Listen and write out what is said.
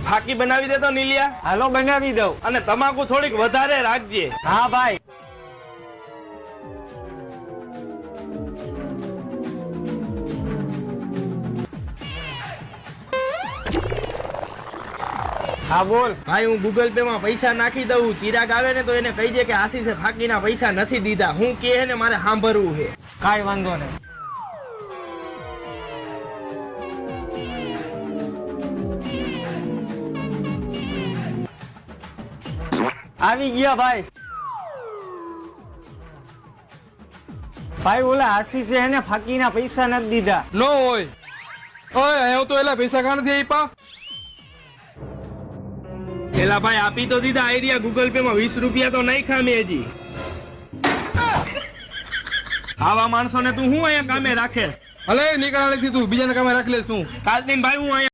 ફાકી બનાવી દે તો નીલિયા. હાલો બનાવી દઉં. અને તમાકુ થોડીક વધારે રાખજે. હા ભાઈ. હા બોલ. ભાઈ હું ગૂગલ પે માં પૈસા નાખી દઉં. ચિરાગ આવે ને તો એને કહી દે કે આશીષે ફાકીના પૈસા નથી દીધા. હું કે ને મારે સાંભળવું છે. કાઈ વાંધો નહીં. આવી ગયા ભાઈ. ભાઈ ઓલા આશીષે એને ફાકીના પૈસા નથી દીધા. નો હોય. ઓય હું તો એલા પૈસા કાં નથી આપ્યા. પેલા ભાઈ આપી તો દીધા આઈડિયા. ગૂગલ પે માં 20 રૂપિયા તો નહીં ખામી હજી. આવા માણસોને તું હું અહીંયા કામે રાખે? અલે નીકળાલી થી તું બીજાને કામે રાખી લે શું? કાલ દિન ભાઈ હું અહીંયા